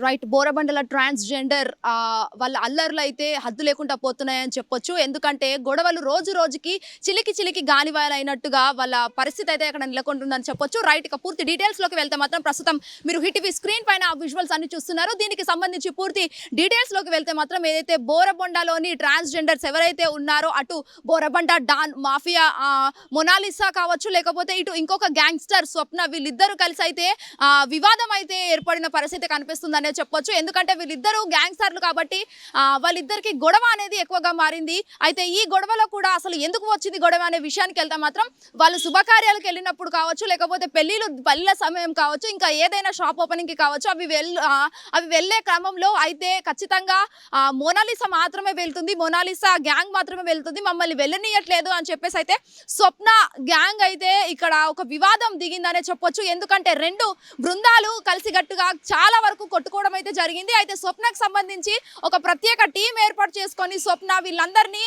Right. బోరబండల transgender వాళ్ళ అల్లర్లు అయితే హద్దు లేకుండా పోతున్నాయని చెప్పొచ్చు. ఎందుకంటే గొడవలు రోజు రోజుకి చిలికి గాలివానైనట్టుగా వాళ్ళ పరిస్థితి అయితే అక్కడ నెలకొంటుందని చెప్పొచ్చు. రైట్. ఇక పూర్తి డీటెయిల్స్‌లోకి వెళ్తే మాత్రం ప్రస్తుతం మీరు హిట్ టీవీ స్క్రీన్ పైన ఆ విజువల్స్ అన్ని చూస్తున్నారు. దీనికి సంబంధించి పూర్తి డీటెయిల్స్‌లోకి వెళ్తే మాత్రం ఏదైతే బోరబండలోని ట్రాన్స్‌జెండర్స్ ఎవరైతే ఉన్నారో అటు బోరబండ డాన్ మాఫియా మొనాలిసా కావచ్చు, లేకపోతే ఇటు ఇంకొక గ్యాంగ్స్టర్ స్వప్న, వీళ్ళిద్దరూ కలిసి అయితే వివాదం అయితే ఏర్పడిన పరిస్థితి కనిపిస్తుంది అనే చెప్పొచ్చు. ఎందుకంటే వీళ్ళిద్దరూ గ్యాంగ్స్టర్లు కాబట్టి వాళ్ళిద్దరికి గొడవ అనేది ఎక్కువగా మారింది. అయితే ఈ గొడవలో కూడా అసలు ఎందుకు వచ్చింది గొడవ అనే విషయానికి వెళ్తే మాత్రం వాళ్ళు శుభకార్యాలకు వెళ్ళినప్పుడు కావచ్చు, లేకపోతే పెళ్లిళ్ళ సమయం కావచ్చు, ఇంకా ఏదైనా షాప్ ఓపెనింగ్కి కావచ్చు, అవి వెళ్ళే క్రమంలో అయితే ఖచ్చితంగా మోనాలిసా మాత్రమే వెళ్తుంది, మోనాలిసా గ్యాంగ్ మాత్రమే వెళ్తుంది, మమ్మల్ని వెళ్ళనీయట్లేదు అని చెప్పేసి అయితే స్వప్న గ్యాంగ్ అయితే ఇక్కడ ఒక వివాదం దిగిందనే చెప్పొచ్చు. ఎందుకంటే రెండు బృందాలు కలిసిగట్టుగా చాలా వరకు కొట్టుకోవడం అయితే జరిగింది. అయితే స్వప్నకు సంబంధించి ఒక ప్రత్యేక టీం ఏర్పాటు చేసుకొని స్వప్న వీళ్ళందరినీ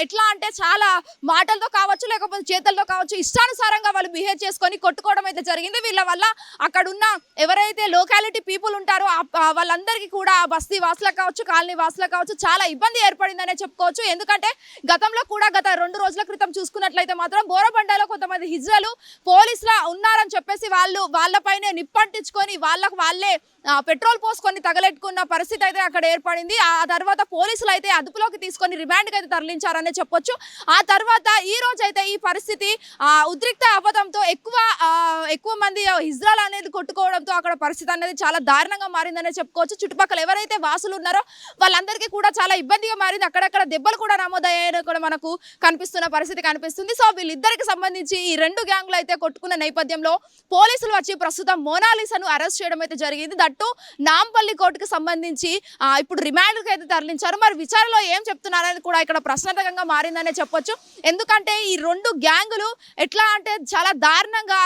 ఎట్లా అంటే చాలా మాటలతో కావచ్చు, లేకపోతే చేతలతో కావచ్చు, ఇష్టానుసారంగా వాళ్ళు బిహేవ్ చేసుకొని కొట్టుకోవడం అయితే జరిగింది. వీళ్ళ వల్ల అక్కడున్న ఎవరైతే లోకాలిటీ పీపుల్ ఉంటారో వాళ్ళందరికీ కూడా బస్తీ వాసులకు కావచ్చు, కాలనీ వాసులకు కావచ్చు చాలా ఇబ్బంది ఏర్పడిందనే చెప్పుకోవచ్చు. ఎందుకంటే గతంలో కూడా గత 2 రోజుల క్రితం చూసుకున్నట్లయితే మాత్రం బోరబండలో కొంతమంది హిజ్రాలు పోలీసుల ఉన్నారని చెప్పేసి వాళ్ళపైనే నిప్పంటించుకొని వాళ్ళే పెట్రోల్ పోసుకొని తగలెట్టుకున్న పరిస్థితి అయితే అక్కడ ఏర్పడింది. ఆ తర్వాత పోలీసులు అయితే అదుపులోకి తీసుకొని రిమాండ్కి అయితే తరలించారనే చెప్పొచ్చు. ఆ తర్వాత ఈ రోజు అయితే ఈ పరిస్థితి ఉద్రిక్త అవ్వడంతో ఎక్కువ మంది హిజ్రాలు అనేది కొట్టుకోవడంతో అక్కడ పరిస్థితి అనేది చాలా దారుణంగా మారిందనే చెప్పుకోవచ్చు. చుట్టుపక్కల ఎవరైతే వాసులు ఉన్నారో వాళ్ళందరికీ కూడా చాలా ఇబ్బందిగా మారింది. అక్కడక్కడ దెబ్బలు కూడా నమోదయ్యాయని కూడా మనకు కనిపిస్తున్న పరిస్థితి కనిపిస్తుంది. సో వీళ్ళిద్దరికి సంబంధించి ఈ 2 గ్యాంగులు అయితే కొట్టుకున్న నేపథ్యంలో పోలీసులు వచ్చి ప్రస్తుతం మోనాలిసాను అరెస్ట్ చేయడం అయితే జరిగింది. దట్టు నాంపల్లి కోర్టుకు సంబంధించి ఇప్పుడు రిమాండ్కి అయితే తరలించారు. మరి విచారణలో ఏం చెప్తున్నారని కూడా ఇక్కడ ప్రశ్నార్థకంగా మారిందనే చెప్పొచ్చు. ఎందుకంటే ఈ 2 గ్యాంగులు ఎట్లా అంటే చాలా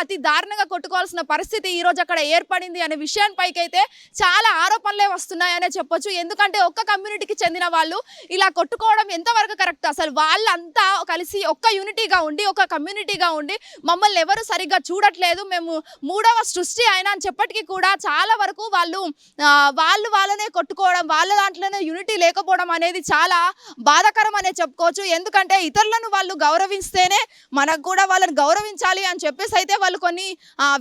అతి దారుణంగా కొట్టుకోవాల్సిన పరిస్థితి ఈ రోజు అక్కడ ఏర్పడింది అనే విషయానిపైకి అయితే చాలా ఆరోపణలే వస్తున్నాయనే చెప్పొచ్చు. ఎందుకంటే ఒక్క కమ్యూనిటీకి చెందిన వాళ్ళు ఇలా కొట్టుకోవడం ఎంతవరకు కరెక్ట్? అసలు వాళ్ళంతా కలిసి ఒక్క యూనిటీగా ఉండి ఒక కమ్యూనిటీగా ఉండి మమ్మల్ని ఎవరు సరిగ్గా చూడట్లేదు, మేము 3వ సృష్టి అయినా అని చెప్పటికీ కూడా చాలా వరకు వాళ్ళనే కొట్టుకోవడం, వాళ్ళ దాంట్లోనే యూనిటీ లేకపోవడం అనేది చాలా బాధాకరం అనే చెప్పుకోవచ్చు. ఎందుకంటే ఇతరులను వాళ్ళు గౌరవిస్తేనే మనకు కూడా వాళ్ళని గౌరవించాలి అని చెప్పేసి అయితే వాళ్ళు కొన్ని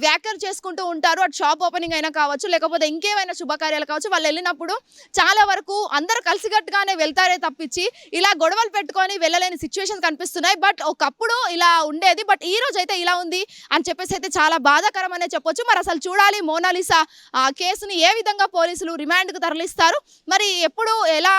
వ్యాఖ్యలు చేసుకుంటూ ఉంటారు. అటు షాప్ ఓపెనింగ్ అయినా కావచ్చు, లేకపోతే ఇంకేమైనా శుభకార్యాలు కావచ్చు, వాళ్ళు వెళ్ళినప్పుడు చాలా వరకు అందరూ కలిసికట్టుగానే వెళ్తారే తప్పించి ఇలా గొడవలు పెట్టుకొని వెళ్ళలేని సిచ్యువేషన్ కనిపిస్తున్నాయి. బట్ ఒకప్పుడు ఇలా ఉండేది, బట్ ఈ రోజు అయితే ఇలా ఉంది అని చెప్పేసి అయితే చాలా బాధాకరం అనే చెప్పొచ్చు. మరి అసలు చూడాలి మోనాలిసా కేసుని ఏ విధంగా పోలీసులు రిమాండ్కు తరలిస్తారు, మరి ఎప్పుడు ఎలా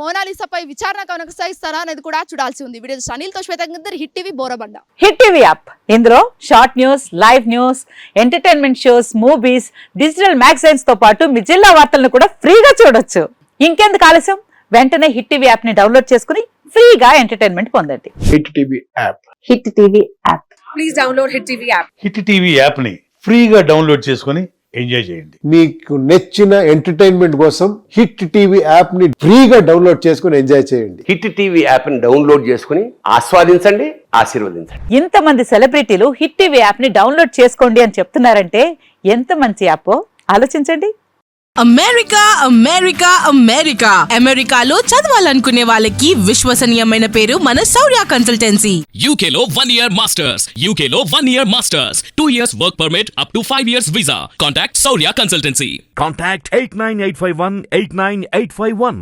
మోనాలిసాపై విచారణ కొనసాగిస్తారా అనేది కూడా చూడాల్సి ఉంది. వీడియో అనిల్తో Swetha, hit TV Borabanda. Hit TV app, ఇందులో short news, live news, entertainment shows, movies, digital magazines తో పాటు మీ జిల్లా వార్తలను కూడా ఫ్రీగా చూడొచ్చు. ఇంకెందుకు ఆలస్యం, వెంటనే హిట్ టీవీ యాప్ ని డౌన్లోడ్ చేసుకుని ఫ్రీగా ఎంటర్టైన్మెంట్ పొందండి. Hit TV app. Hit TV app. Please download hit TV app. Hit TV app ని ఫ్రీగా డౌన్లోడ్ చేసుకుని ఎంజాయ్ చేయండి. మీకు నచ్చిన ఎంటర్టైన్మెంట్ కోసం హిట్ టీవీ యాప్ ని ఫ్రీగా డౌన్లోడ్ చేసుకుని ఎంజాయ్ చేయండి. హిట్ టీవీ యాప్ ని డౌన్లోడ్ చేసుకుని ఆస్వాదించండి, ఆశీర్వదించండి. ఇంతమంది సెలబ్రిటీలు హిట్ టీవీ యాప్ ని డౌన్లోడ్ చేసుకోండి అని చెప్తున్నారంటే ఎంత మంచి యాప్ ఆలోచించండి. అమెరికాలో చదవాలనుకునే వాళ్ళకి విశ్వసనీయమైన పేరు మన శౌర్య కన్సల్టెన్సీ. UK లో 1 year masters, UK లో 1 year masters, 2 years work permit up to 5 years visa. Contact Saurya Consultancy. Contact 89851 89851.